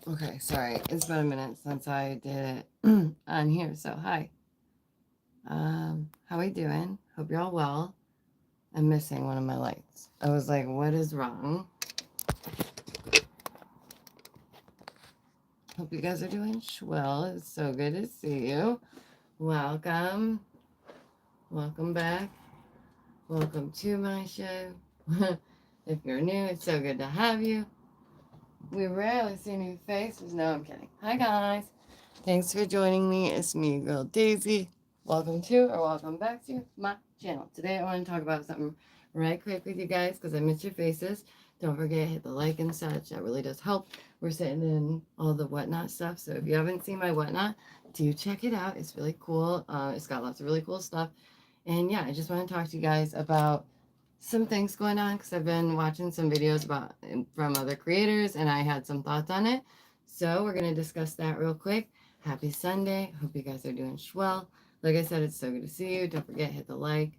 Okay, sorry. It's been a minute since I did it on here. So, hi. How we doing? Hope you're all well. I'm missing one of my lights. I was like, what is wrong? Hope you guys are doing swell. It's so good to see you. Welcome. Welcome back. Welcome to my show. If you're new, it's so good to have you. We rarely see new faces. No, I'm kidding. Hi, guys. Thanks for joining me. It's me, girl Daisy. Welcome to or welcome back to my channel. Today I want to talk about something right quick with you guys because I miss your faces. Don't forget, hit the like and such. That really does help. We're sitting in all the whatnot stuff. So if you haven't seen my whatnot, do check it out. It's really cool. It's got lots of really cool stuff. And yeah, I just want to talk to you guys about some things going on because I've been watching some videos about from other creators and I had some thoughts on it. So we're going to discuss that real quick. Happy Sunday. Hope you guys are doing swell. Like I said, it's so good to see you. Don't forget, hit the like,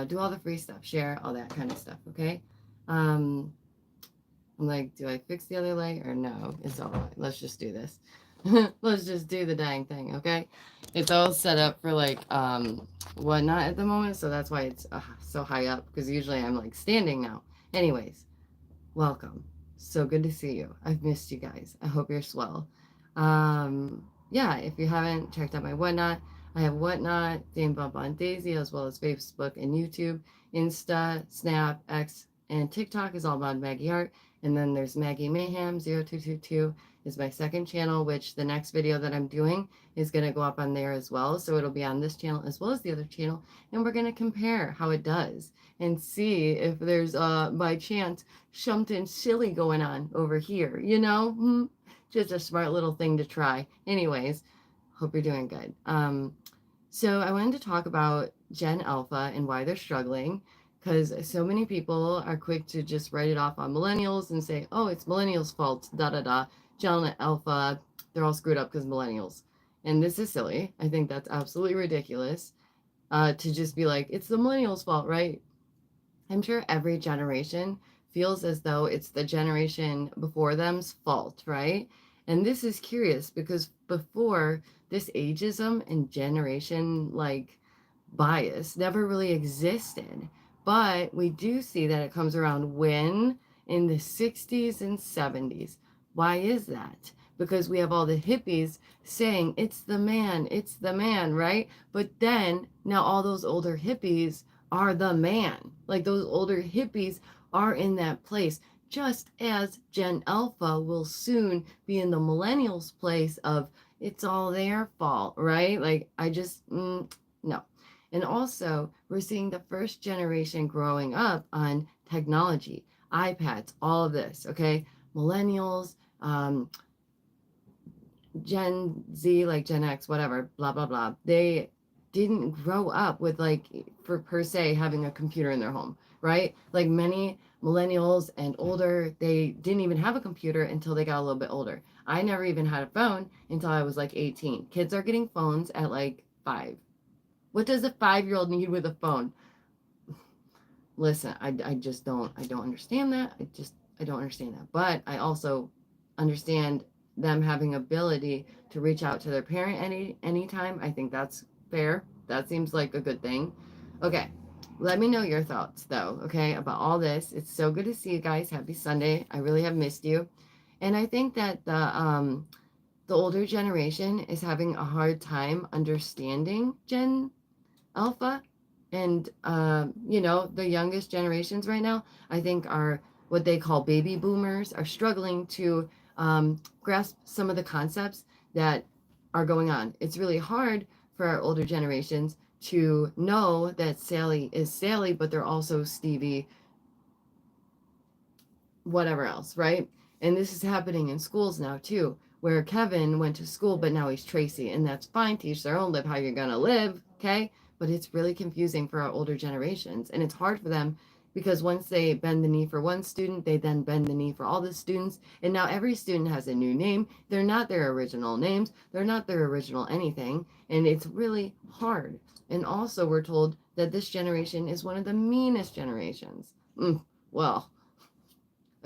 do all the free stuff, share, all that kind of stuff, okay? I'm like, do I fix the other light or no? It's all right. Let's just do this. Let's just do the dang thing, okay? It's all set up for like whatnot at the moment, so that's why it's so high up because usually I'm like standing now. Anyways, welcome. So good to see you. I've missed you guys. I hope you're swell. Yeah, if you haven't checked out my whatnot, I have whatnot, DameVonBonDaisy, as well as Facebook and YouTube, Insta, Snap, X, and TikTok is all about Maggie Art. And then there's Maggie Mayhem 0222 is my second channel, which the next video that I'm doing is going to go up on there as well. So it'll be on this channel as well as the other channel. And we're going to compare how it does and see if there's by chance something silly going on over here, you know? Just a smart little thing to try. Anyways, hope you're doing good. So I wanted to talk about Gen Alpha and why they're struggling because so many people are quick to just write it off on millennials and say, oh, it's millennials' fault, da da da. Gen Alpha, they're all screwed up because millennials. And this is silly. I think that's absolutely ridiculous to just be like, it's the millennials' fault, right? I'm sure every generation feels as though it's the generation before them's fault, right? And this is curious because before this ageism and generation like bias never really existed. But we do see that it comes around when in the 60s and 70s. Why is that? Because we have all the hippies saying it's the man, right? But then now all those older hippies are the man. Like those older hippies are in that place, just as Gen Alpha will soon be in the millennials' place of it's all their fault, right? Like I just, no. And also, we're seeing the first generation growing up on technology, iPads, all of this, okay? Millennials, Gen Z, like Gen X, whatever, blah, blah, blah. They didn't grow up with like for per se having a computer in their home, right? Like many millennials and older, they didn't even have a computer until they got a little bit older. I never even had a phone until I was like 18. Kids are getting phones at like 5. What does a 5-year-old need with a phone? Listen, I just don't understand that. I don't understand that. But I also understand them having ability to reach out to their parent anytime. I think that's fair. That seems like a good thing. Okay. Let me know your thoughts though, okay, about all this. It's so good to see you guys. Happy Sunday. I really have missed you. And I think that the older generation is having a hard time understanding Gen Alpha and the youngest generations right now I think are what they call baby boomers are struggling to grasp some of the concepts that are going on. It's really hard for our older generations to know that Sally is Sally, but they're also Stevie whatever else, right? And this is happening in schools now too, where Kevin went to school, but now he's Tracy, and that's fine. Teach their own, live how you're gonna live, okay? But it's really confusing for our older generations, and it's hard for them because once they bend the knee for one student, they then bend the knee for all the students, and now every student has a new name. They're not their original names. They're not their original anything, and it's really hard. And also, we're told that this generation is one of the meanest generations. Well,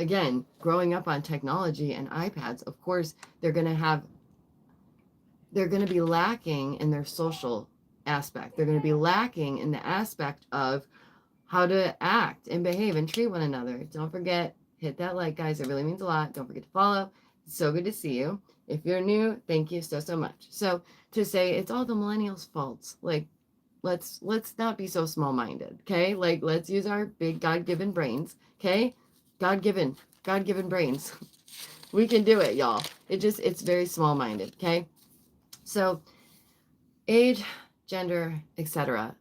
again, growing up on technology and iPads, of course, they're going to be lacking in their social aspect. They're going to be lacking in the aspect of how to act and behave and treat one another. Don't forget, hit that like, guys. It really means a lot. Don't forget to follow. It's so good to see you. If you're new, thank you so much. So to say it's all the millennials' faults, like, let's not be so small-minded, okay? Like, let's use our big God-given brains, okay? God-given brains. We can do it, y'all. It's very small-minded, okay? So age, gender, etc.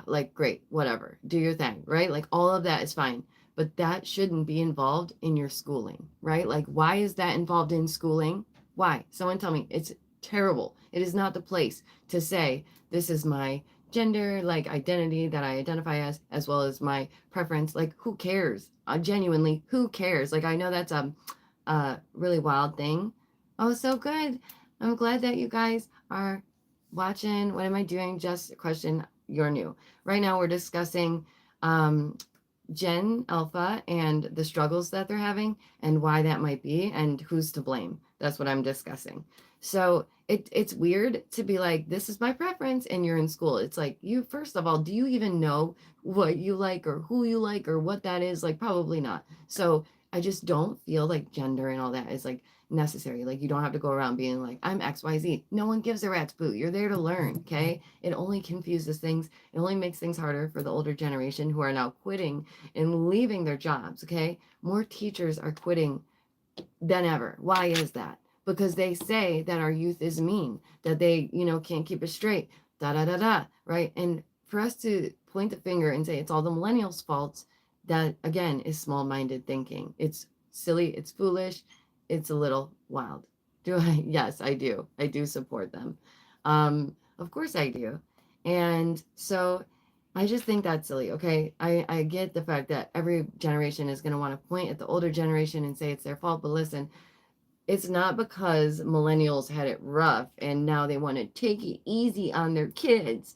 Like, great, whatever. Do your thing, right? Like, all of that is fine. But that shouldn't be involved in your schooling, right? Like, why is that involved in schooling? Why? Someone tell me. It's terrible. It is not the place to say, this is my gender, like, identity that I identify as well as my preference. Like, who cares? Genuinely, who cares? Like, I know that's a really wild thing. Oh, so good. I'm glad that you guys are watching. What am I doing? Just a question. You're new. Right now we're discussing Gen Alpha and the struggles that they're having and why that might be and who's to blame. That's what I'm discussing. So it's weird to be like, this is my preference, and you're in school. It's like, you, first of all, do you even know what you like or who you like or what that is? Like, probably not. So I just don't feel like gender and all that is like necessary. Like, you don't have to go around being like, I'm XYZ. No one gives a rat's boot. You're there to learn, okay? It only confuses things. It only makes things harder for the older generation who are now quitting and leaving their jobs, okay? More teachers are quitting than ever. Why is that? Because they say that our youth is mean, that they, can't keep it straight, right? And for us to point the finger and say it's all the millennials' faults, that again is small-minded thinking. It's silly, it's foolish, it's a little wild. Do I? Yes, I do. I do support them. Of course I do. And so I just think that's silly, okay? I get the fact that every generation is going to want to point at the older generation and say it's their fault, but listen, it's not because millennials had it rough and now they want to take it easy on their kids.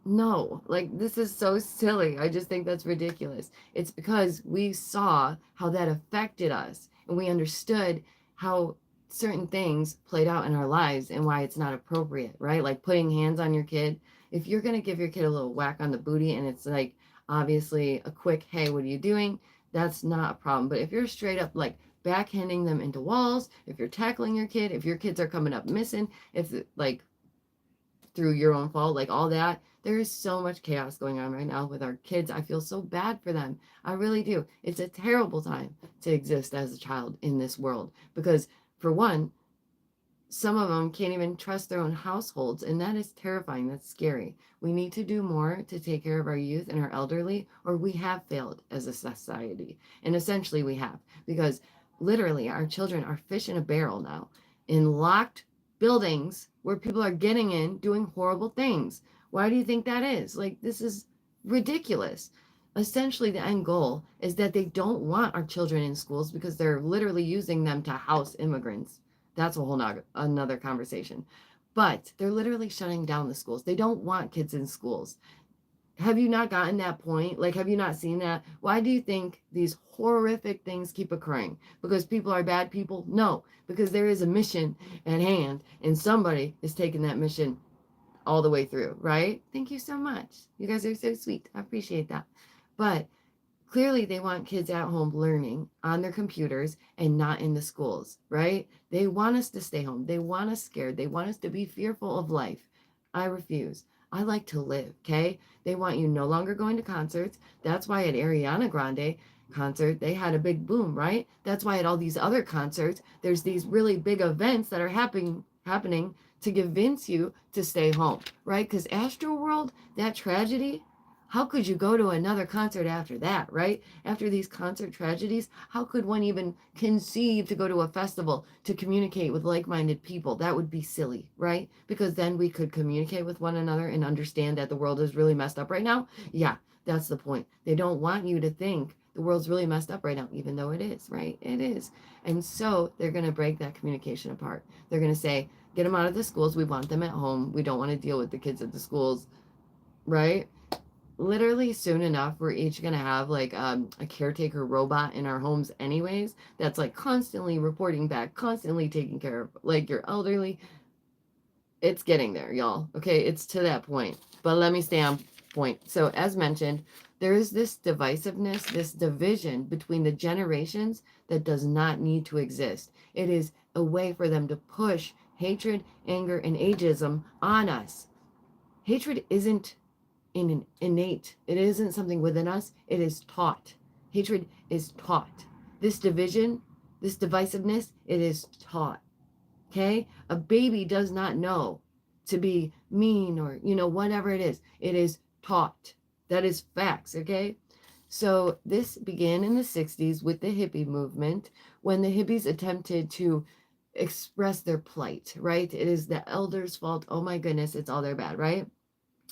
No, like, this is so silly. I just think that's ridiculous. It's because we saw how that affected us and we understood how certain things played out in our lives and why it's not appropriate, right? Like putting hands on your kid. If you're going to give your kid a little whack on the booty and it's like obviously a quick, hey, what are you doing? That's not a problem. But if you're straight up like backhanding them into walls, if you're tackling your kid, if your kids are coming up missing, if like through your own fault, like all that. There is so much chaos going on right now with our kids. I feel so bad for them. I really do. It's a terrible time to exist as a child in this world because, for one, some of them can't even trust their own households, and that is terrifying. That's scary. We need to do more to take care of our youth and our elderly, or we have failed as a society. And essentially we have, because literally our children are fish in a barrel now in locked buildings where people are getting in doing horrible things. Why do you think that is? Like, this is ridiculous. Essentially, the end goal is that they don't want our children in schools because they're literally using them to house immigrants. That's a whole another conversation. But they're literally shutting down the schools. They don't want kids in schools. Have you not gotten that point? Like, have you not seen that? Why do you think these horrific things keep occurring? Because people are bad people? No, because there is a mission at hand and somebody is taking that mission all the way through, right? Thank you so much. You guys are so sweet. I appreciate that. But clearly they want kids at home learning on their computers and not in the schools, right? They want us to stay home. They want us scared. They want us to be fearful of life. I refuse. I like to live, okay? They want you no longer going to concerts. That's why at Ariana Grande concert, they had a big boom, right? That's why at all these other concerts, there's these really big events that are happening to convince you to stay home, right? Because Astroworld, that tragedy, how could you go to another concert after that, right? After these concert tragedies, how could one even conceive to go to a festival to communicate with like-minded people? That would be silly, right? Because then we could communicate with one another and understand that the world is really messed up right now. Yeah, that's the point. They don't want you to think the world's really messed up right now, even though it is, right? It is. And so they're going to break that communication apart. They're going to say, get them out of the schools. We want them at home. We don't want to deal with the kids at the schools, right? literally soon enough, we're each going to have like a caretaker robot in our homes anyways, that's like constantly reporting back, constantly taking care of like your elderly. It's getting there, y'all. Okay, it's to that point. But let me stay on point. So as mentioned, there is this divisiveness, this division between the generations that does not need to exist. It is a way for them to push hatred, anger, and ageism on us. Hatred isn't innate. It isn't something within us. It is taught. Hatred is taught. This division, this divisiveness, it is taught. Okay? A baby does not know to be mean or, whatever it is. It is taught. That is facts. Okay? So this began in the 60s with the hippie movement when the hippies attempted to express their plight, right? It is the elders' fault. Oh my goodness, it's all their bad, right?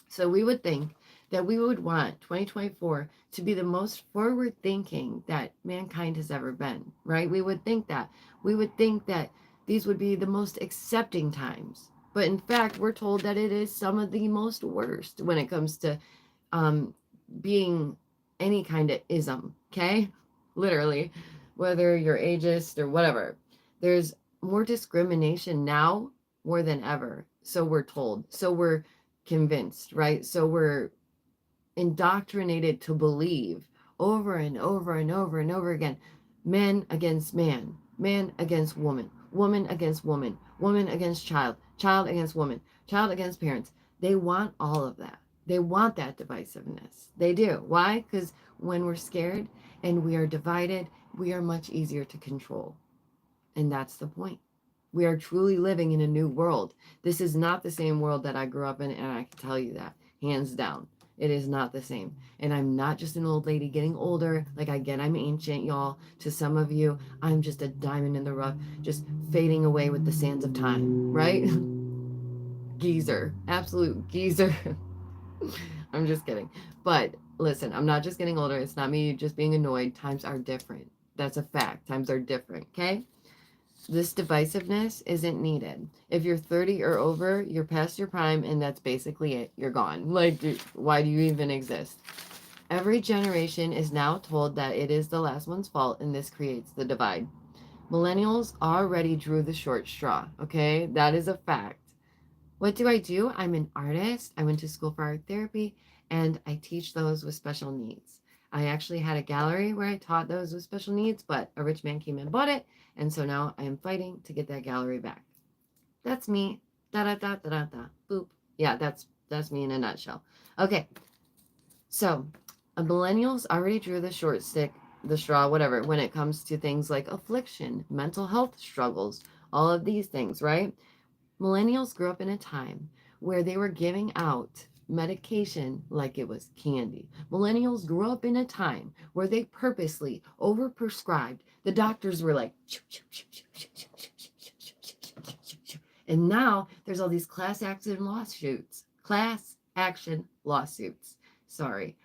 So we would think that we would want 2024 to be the most forward thinking that mankind has ever been, right? We would think that. We would think that these would be the most accepting times. But in fact, we're told that it is some of the most worst when it comes to being any kind of ism, okay? Literally, whether you're ageist or whatever. There's more discrimination now more than ever. So we're told. So we're convinced, right? So we're indoctrinated to believe over and over and over and over again, man against man, man against woman, woman against woman, woman against child, child against woman, child against parents. They want all of that. They want that divisiveness. They do. Why? Because when we're scared and we are divided, we are much easier to control. And that's the point. We are truly living in a new world. This is not the same world that I grew up in, and I can tell you that, hands down. It is not the same. And I'm not just an old lady getting older. Like, I get I'm ancient, y'all. To some of you, I'm just a diamond in the rough, just fading away with the sands of time, right? Geezer. Absolute geezer. I'm just kidding. But listen, I'm not just getting older. It's not me just being annoyed. Times are different. That's a fact. Times are different, okay? This divisiveness isn't needed. If you're 30 or over, you're past your prime, and that's basically it. You're gone. Like, why do you even exist? Every generation is now told that it is the last one's fault, and this creates the divide. Millennials already drew the short straw, okay? That is a fact. What do? I'm an artist. I went to school for art therapy, and I teach those with special needs. I actually had a gallery where I taught those with special needs, but a rich man came and bought it, and so now I am fighting to get that gallery back. That's me. Da da da da da da. Boop. Yeah, that's me in a nutshell. Okay. So, millennials already drew the short stick, the straw, whatever, when it comes to things like affliction, mental health struggles, all of these things, right? Millennials grew up in a time where they were giving out medication like it was candy. Millennials grew up in a time where they purposely overprescribed. The doctors were like, and now there's all these class action lawsuits. Sorry.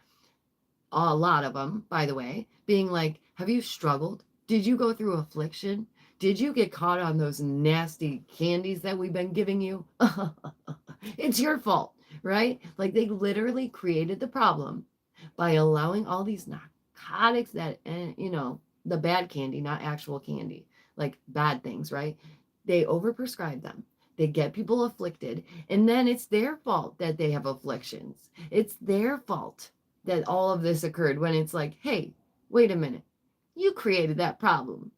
A lot of them, by the way, being like, have you struggled? Did you go through affliction? Did you get caught on those nasty candies that we've been giving you? It's your fault, right? Like, they literally created the problem by allowing all these narcotics that, the bad candy, not actual candy, like bad things, right? They overprescribe them. They get people afflicted, and then it's their fault that they have afflictions. It's their fault that all of this occurred, when it's like, hey, wait a minute. You created that problem.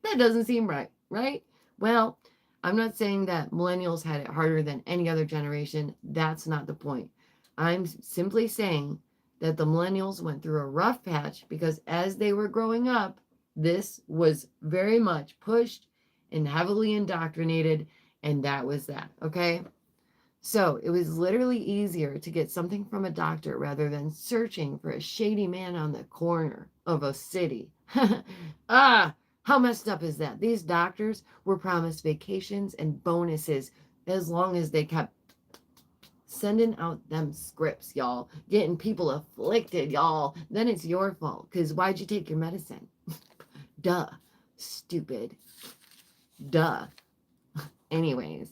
That doesn't seem right, right? Well, I'm not saying that millennials had it harder than any other generation. That's not the point. I'm simply saying that the millennials went through a rough patch because as they were growing up, this was very much pushed and heavily indoctrinated, and that was that, okay? So it was literally easier to get something from a doctor rather than searching for a shady man on the corner of a city. How messed up is that? These doctors were promised vacations and bonuses as long as they kept sending out them scripts, y'all. Getting people afflicted, y'all. Then it's your fault. Because why'd you take your medicine? Duh. Stupid. Duh. Anyways.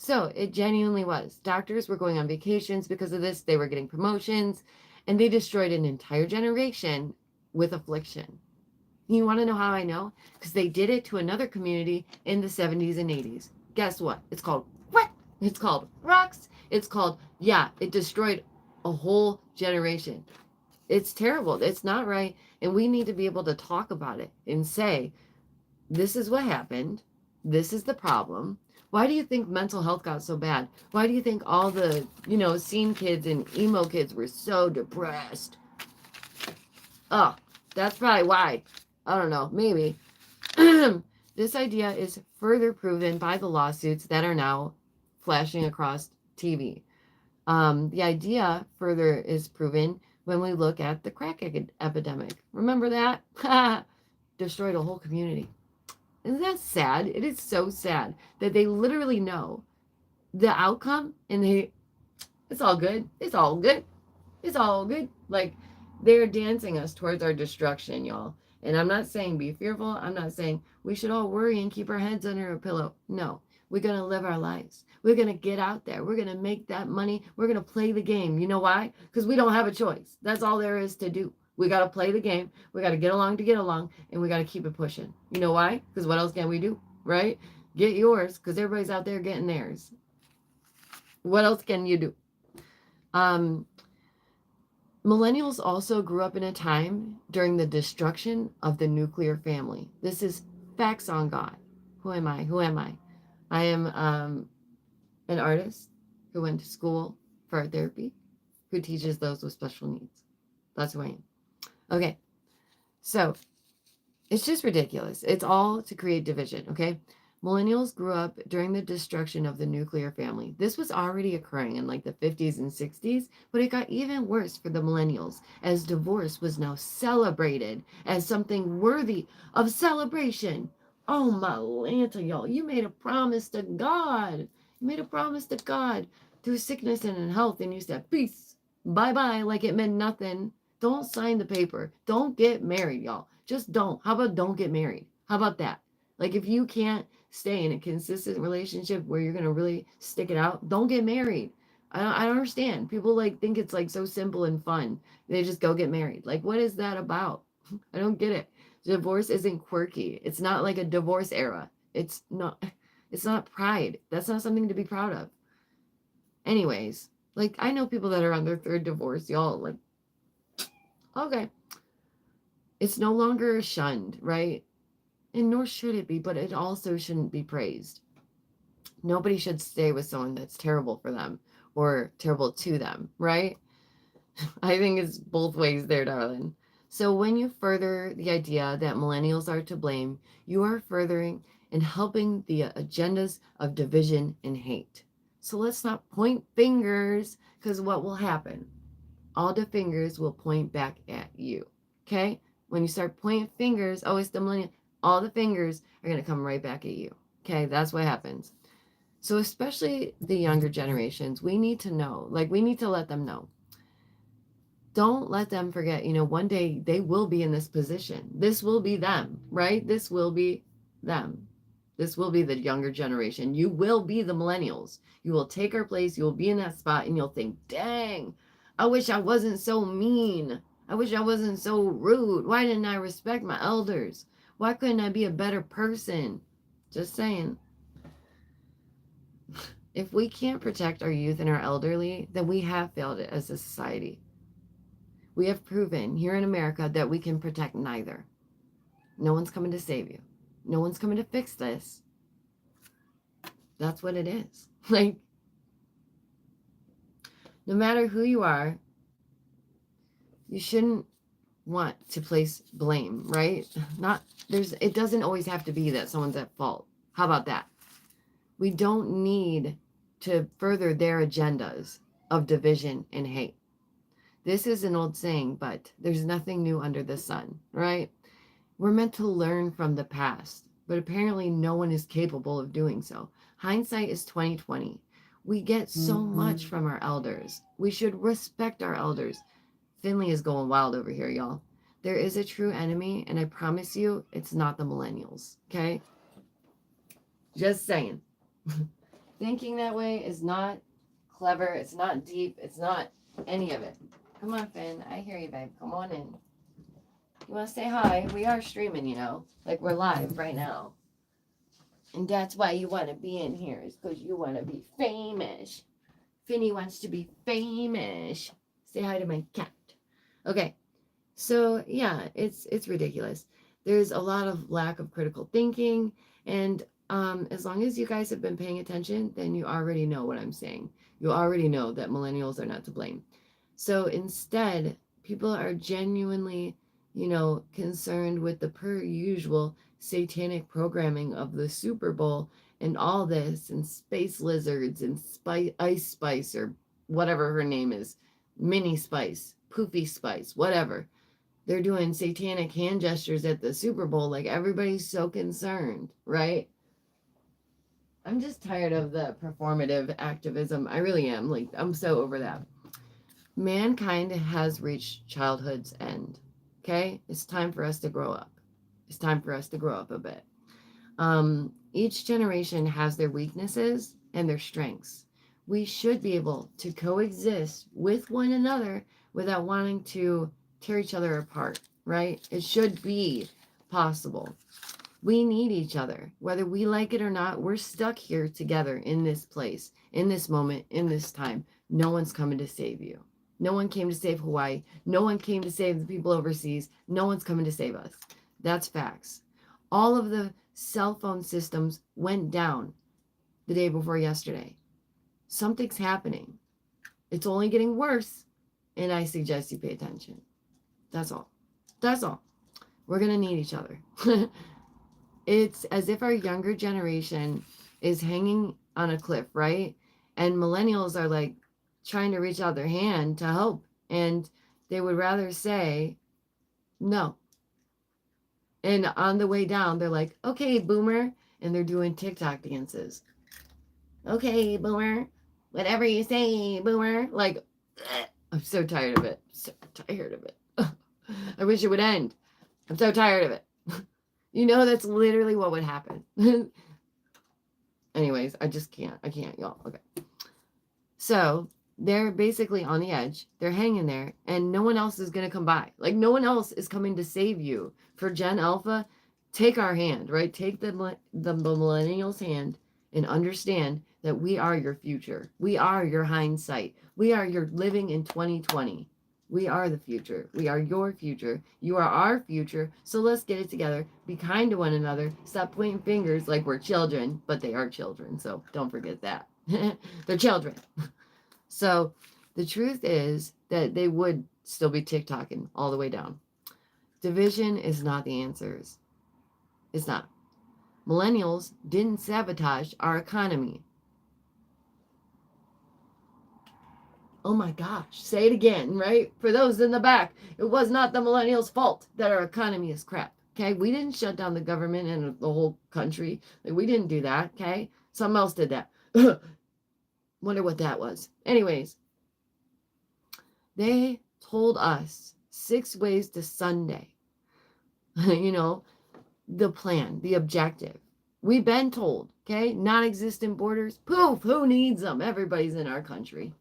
So it genuinely was. Doctors were going on vacations because of this. They were getting promotions, and they destroyed an entire generation with affliction. You want to know how I know? Because they did it to another community in the 70s and 80s. Guess what? It's called what? It's called rocks. It's called, yeah, it destroyed a whole generation. It's terrible. It's not right. And we need to be able to talk about it and say, this is what happened. This is the problem. Why do you think mental health got so bad? Why do you think all the, scene kids and emo kids were so depressed? Oh, that's probably why. I don't know, maybe. This idea is further proven by the lawsuits that are now flashing across TV. The idea further is proven when we look at the crack epidemic. Remember that? Destroyed a whole community. Isn't that sad? It is so sad that they literally know the outcome and it's all good. It's all good. It's all good. Like, they're dancing us towards our destruction, y'all. And I'm not saying be fearful. I'm not saying we should all worry and keep our heads under a pillow. No, we're going to live our lives. We're going to get out there. We're going to make that money. We're going to play the game. You know why? Because we don't have a choice. That's all there is to do. We got to play the game. We got to get along to get along, and we got to keep it pushing. You know why? Because what else can we do, right? Get yours, because everybody's out there getting theirs. What else can you do? Millennials also grew up in a time during the destruction of the nuclear family. This is facts on God. Who am I? Who am I? I am an artist who went to school for art therapy, who teaches those with special needs. That's who I am. Okay, so it's just ridiculous. It's all to create division, okay? Millennials grew up during the destruction of the nuclear family. This was already occurring in like the 50s and 60s, but it got even worse for the millennials as divorce was now celebrated as something worthy of celebration. Oh my Lanta, y'all, you made a promise to God. You made a promise to God through sickness and in health, and you said, peace, bye-bye, like it meant nothing. Don't sign the paper. Don't get married, y'all. Just don't. How about don't get married? How about that? Like, if you can't stay in a consistent relationship where you're going to really stick it out, don't get married. I don't understand. People like think it's like so simple and fun. They just go get married. Like, what is that about? I don't get it. Divorce isn't quirky. It's not like a divorce era. It's not pride. That's not something to be proud of. Anyways, like, I know people that are on their third divorce, y'all. Like, okay. It's no longer shunned, right? And nor should it be, but it also shouldn't be praised. Nobody should stay with someone that's terrible for them or terrible to them, right? I think it's both ways there, darling. So when you further the idea that millennials are to blame, you are furthering and helping the agendas of division and hate. So let's not point fingers, because what will happen? All the fingers will point back at you, okay? When you start pointing fingers, oh, it's the millennial, all the fingers are going to come right back at you. Okay, that's what happens. So especially the younger generations, we need to know, like, we need to let them know. Don't let them forget, one day they will be in this position. This will be them, right? This will be them. This will be the younger generation. You will be the millennials. You will take our place. You will be in that spot and you'll think, dang, I wish I wasn't so mean. I wish I wasn't so rude. Why didn't I respect my elders? Why couldn't I be a better person? Just saying. If we can't protect our youth and our elderly, then we have failed as a society. We have proven here in America that we can protect neither. No one's coming to save you. No one's coming to fix this. That's what it is. Like, no matter who you are, you shouldn't want to place blame, right? It doesn't always have to be that someone's at fault. How about that? We don't need to further their agendas of division and hate. This is an old saying, but there's nothing new under the sun, right? We're meant to learn from the past, but apparently no one is capable of doing so. Hindsight is 2020. We get so much from our elders. We should respect our elders. Finley is going wild over here, y'all. There is a true enemy, and I promise you, it's not the millennials, okay? Just saying. Thinking that way is not clever. It's not deep. It's not any of it. Come on, Finn. I hear you, babe. Come on in. You want to say hi? We are streaming, you know. Like, we're live right now. And that's why you want to be in here. Is because you want to be famous. Finny wants to be famous. Say hi to my cat. Okay. So, yeah, it's ridiculous. There's a lot of lack of critical thinking. And as long as you guys have been paying attention, then you already know what I'm saying. You already know that millennials are not to blame. So instead, people are genuinely, concerned with the per usual satanic programming of the Super Bowl and all this and space lizards and Ice Spice or whatever her name is, Mini Spice, Poofy Spice, whatever. They're doing satanic hand gestures at the Super Bowl like everybody's so concerned, right? I'm just tired of the performative activism. I really am. Like, I'm so over that. Mankind has reached childhood's end. Okay? It's time for us to grow up. It's time for us to grow up a bit. Each generation has their weaknesses and their strengths. We should be able to coexist with one another without wanting to tear each other apart, right? It should be possible. We need each other. Whether we like it or not, we're stuck here together in this place, in this moment, in this time. No one's coming to save you. No one came to save Hawaii. No one came to save the people overseas. No one's coming to save us. That's facts. All of the cell phone systems went down the day before yesterday. Something's happening. It's only getting worse, and I suggest you pay attention. That's all. That's all. We're going to need each other. It's as if our younger generation is hanging on a cliff, right? And millennials are like trying to reach out their hand to help. And they would rather say no. And on the way down, they're like, okay, boomer. And they're doing TikTok dances. Okay, boomer. Whatever you say, boomer. Like, I'm so tired of it. So tired of it. I wish it would end. I'm so tired of it. That's literally what would happen. Anyways, I just can't. I can't, y'all. Okay. So they're basically on the edge. They're hanging there, and no one else is going to come by. Like, no one else is coming to save you. For Gen Alpha, take our hand, right? Take the millennials' hand and understand that we are your future. We are your hindsight. We are your living in 2020. We are the future. We are your future. You are our future. So let's get it together. Be kind to one another. Stop pointing fingers like we're children, but they are children. So don't forget that. They're children. So the truth is that they would still be TikToking all the way down. Division is not the answers. It's not. Millennials didn't sabotage our economy. Oh my gosh, say it again, right? For those in the back, it was not the millennials' fault that our economy is crap, okay? We didn't shut down the government and the whole country. Like, we didn't do that, okay? Something else did that. Wonder what that was. Anyways, they told us 6 ways to Sunday. The plan, the objective. We've been told, okay? Non-existent borders. Poof, who needs them? Everybody's in our country.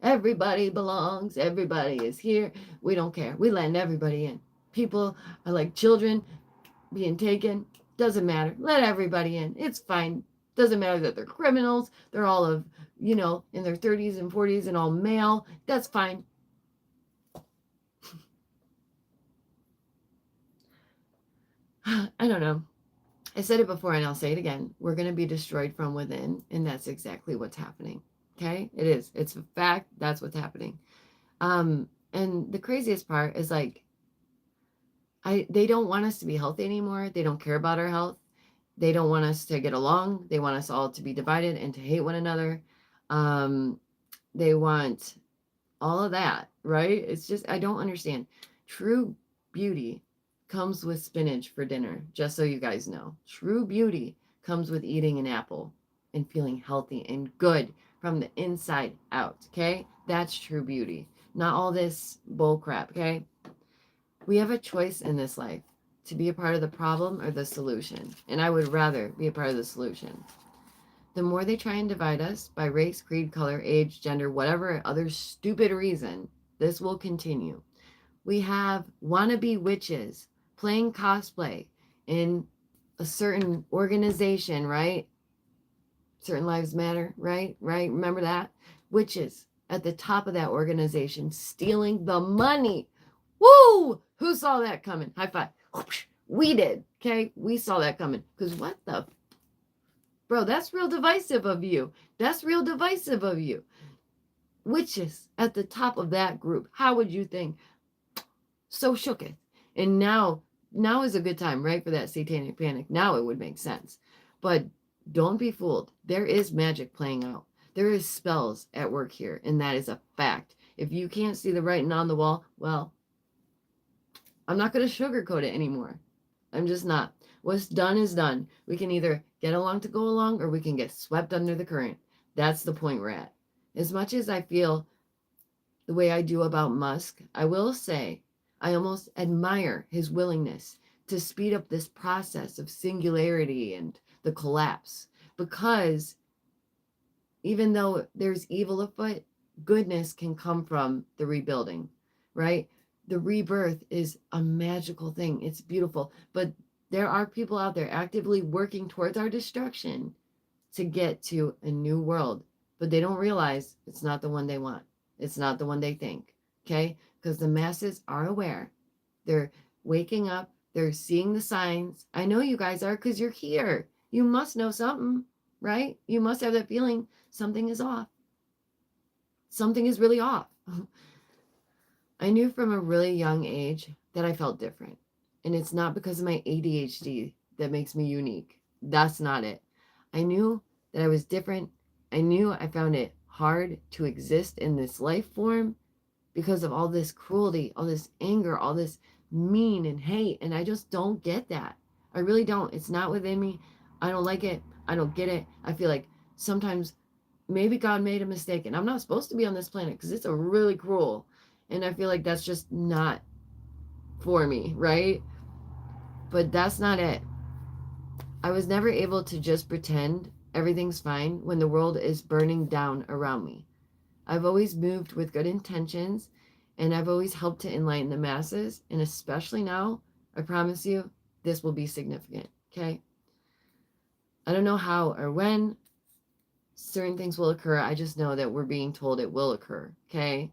Everybody belongs. Everybody is here. We don't care. We letting everybody in. People are like children being taken. Doesn't matter. Let everybody in. It's fine. Doesn't matter that they're criminals. They're all in their 30s and 40s and all male. That's fine. I don't know. I said it before and I'll say it again. We're going to be destroyed from within. And that's exactly what's happening. Okay, it is. It's a fact. That's what's happening. And the craziest part is like, they don't want us to be healthy anymore. They don't care about our health. They don't want us to get along. They want us all to be divided and to hate one another. They want all of that, right? It's just, I don't understand. True beauty comes with spinach for dinner, just so you guys know. True beauty comes with eating an apple and feeling healthy and good from the inside out, okay? That's true beauty. Not all this bull crap, okay? We have a choice in this life to be a part of the problem or the solution. And I would rather be a part of the solution. The more they try and divide us by race, creed, color, age, gender, whatever other stupid reason, this will continue. We have wannabe witches playing cosplay in a certain organization, right? Certain Lives Matter, right? Right? Remember that? Witches at the top of that organization stealing the money. Woo! Who saw that coming? High five. We did. Okay? We saw that coming. Because what the? Bro, that's real divisive of you. That's real divisive of you. Witches at the top of that group. How would you think? So shooketh. And now is a good time, right? For that satanic panic. Now it would make sense. But don't be fooled. There is magic playing out. There is spells at work here, and that is a fact. If you can't see the writing on the wall, well, I'm not going to sugarcoat it anymore. I'm just not. What's done is done. We can either get along to go along, or we can get swept under the current. That's the point we're at. As much as I feel the way I do about Musk, I will say I almost admire his willingness to speed up this process of singularity and the collapse, because even though there's evil afoot, goodness can come from the rebuilding, right? The rebirth is a magical thing. It's beautiful. But there are people out there actively working towards our destruction to get to a new world. But they don't realize it's not the one they want. It's not the one they think. Okay? Because the masses are aware. They're waking up. They're seeing the signs. I know you guys are, because you're here. You must know something, right? You must have that feeling something is off. Something is really off. I knew from a really young age that I felt different. And it's not because of my ADHD that makes me unique. That's not it. I knew that I was different. I knew I found it hard to exist in this life form because of all this cruelty, all this anger, all this mean and hate. And I just don't get that. I really don't. It's not within me. I don't like it. I don't get it. I feel like sometimes maybe God made a mistake and I'm not supposed to be on this planet because it's a really cruel. And I feel like that's just not for me, right? But that's not it. I was never able to just pretend everything's fine when the world is burning down around me. I've always moved with good intentions, and I've always helped to enlighten the masses, and especially now, I promise you, this will be significant, okay? I don't know how or when certain things will occur. I just know that we're being told it will occur, okay?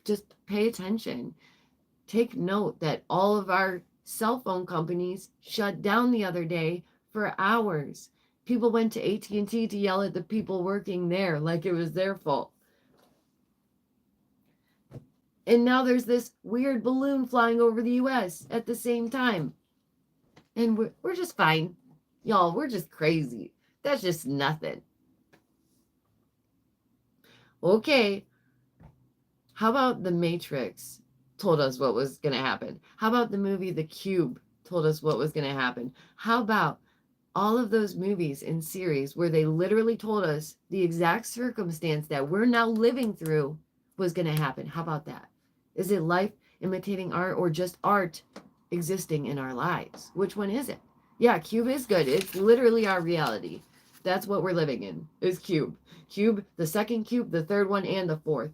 Just pay attention. Take note that all of our cell phone companies shut down the other day for hours. People went to AT&T to yell at the people working there like it was their fault. And now there's this weird balloon flying over the US at the same time. And we're just fine. Y'all, we're just crazy. That's just nothing. Okay. How about The Matrix told us what was going to happen? How about the movie The Cube told us what was going to happen? How about all of those movies and series where they literally told us the exact circumstance that we're now living through was going to happen? How about that? Is it life imitating art or just art existing in our lives? Which one is it? Yeah, Cube is good. It's literally our reality. That's what we're living in, is Cube. Cube, the second Cube, the third one, and the fourth.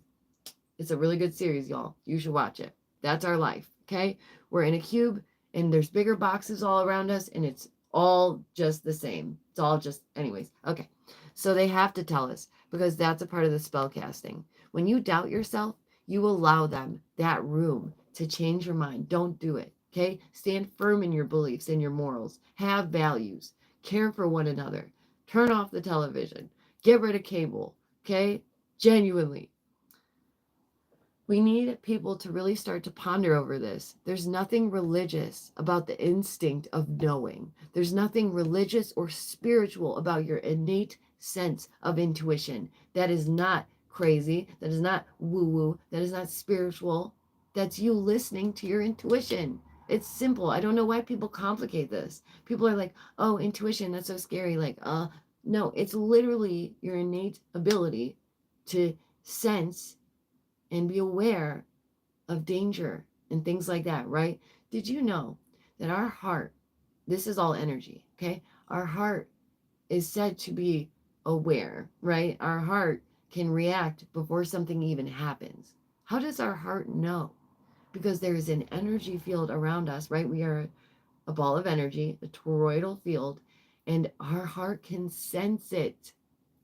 It's a really good series, y'all. You should watch it. That's our life, okay? We're in a cube, and there's bigger boxes all around us, and it's all just the same. It's all just, anyways. Okay, so they have to tell us, because that's a part of the spell casting. When you doubt yourself, you allow them that room to change your mind. Don't do it, okay? Stand firm in your beliefs and your morals. Have values. Care for one another. Turn off the television. Get rid of cable, okay? Genuinely. We need people to really start to ponder over this. There's nothing religious about the instinct of knowing. There's nothing religious or spiritual about your innate sense of intuition. That is not crazy. That is not woo-woo. That is not spiritual. That's you listening to your intuition. It's simple. I don't know why people complicate this. People are like, oh, intuition, that's so scary. Like, no, it's literally your innate ability to sense and be aware of danger and things like that, right? Did you know that our heart, this is all energy, okay? Our heart is said to be aware, right? Our heart can react before something even happens. How does our heart know? Because there is an energy field around us, right? We are a ball of energy, a toroidal field, and our heart can sense it.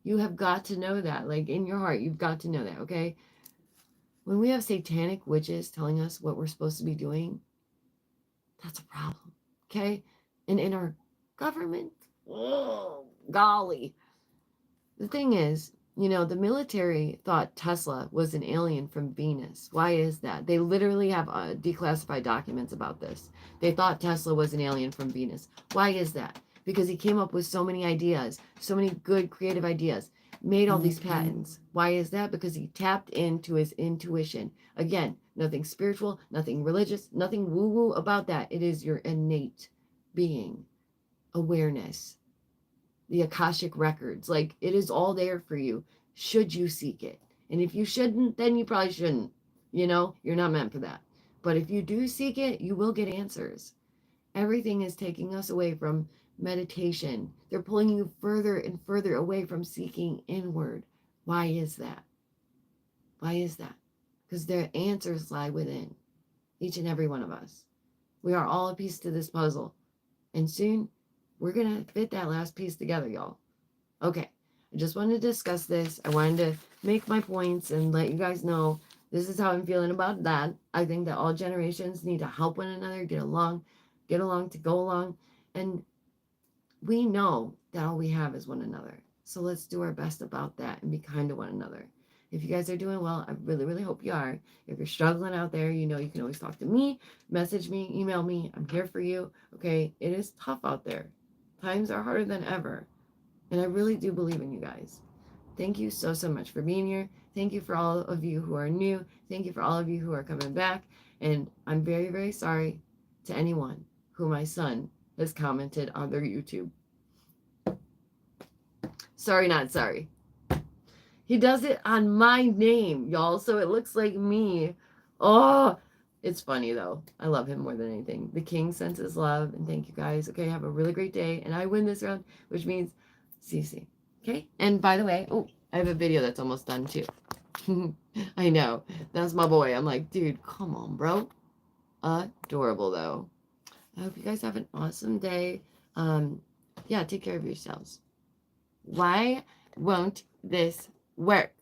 You have got to know that. Like in your heart, you've got to know that, okay? When we have satanic witches telling us what we're supposed to be doing, that's a problem, okay? And in our government, oh, golly. The thing is, you know, the military thought Tesla was an alien from Venus. Why is that? They literally have declassified documents about this. They thought Tesla was an alien from Venus. Why is that? Because he came up with so many ideas, so many good creative ideas, made all these patents. Why is that? Because he tapped into his intuition. Again, nothing spiritual, nothing religious, nothing woo-woo about that. It is your innate being, awareness, the Akashic records. Like, it is all there for you, should you seek it. And if you shouldn't, then you probably shouldn't. You know, you're not meant for that. But if you do seek it, you will get answers. Everything is taking us away from meditation. They're pulling you further and further away from seeking inward. Why is that? Why is that? Because their answers lie within each and every one of us. We are all a piece to this puzzle. And soon, we're going to fit that last piece together, y'all. Okay, I just wanted to discuss this. I wanted to make my points and let you guys know this is how I'm feeling about that. I think that all generations need to help one another, get along to go along. And we know that all we have is one another. So let's do our best about that and be kind to one another. If you guys are doing well, I really, really hope you are. If you're struggling out there, you know you can always talk to me, message me, email me. I'm here for you. Okay, it is tough out there. Times are harder than ever. And I really do believe in you guys. Thank you so, so much for being here. Thank you for all of you who are new. Thank you for all of you who are coming back. And I'm very, very sorry to anyone who my son has commented on their YouTube. Sorry, not sorry. He does it on my name, y'all, so it looks like me. Oh, it's funny, though. I love him more than anything. The king sends his love, and thank you guys. Okay, have a really great day. And I win this round, which means CC. Okay? And by the way, oh, I have a video that's almost done, too. I know. That's my boy. I'm like, dude, come on, bro. Adorable, though. I hope you guys have an awesome day. Yeah, take care of yourselves. Why won't this work?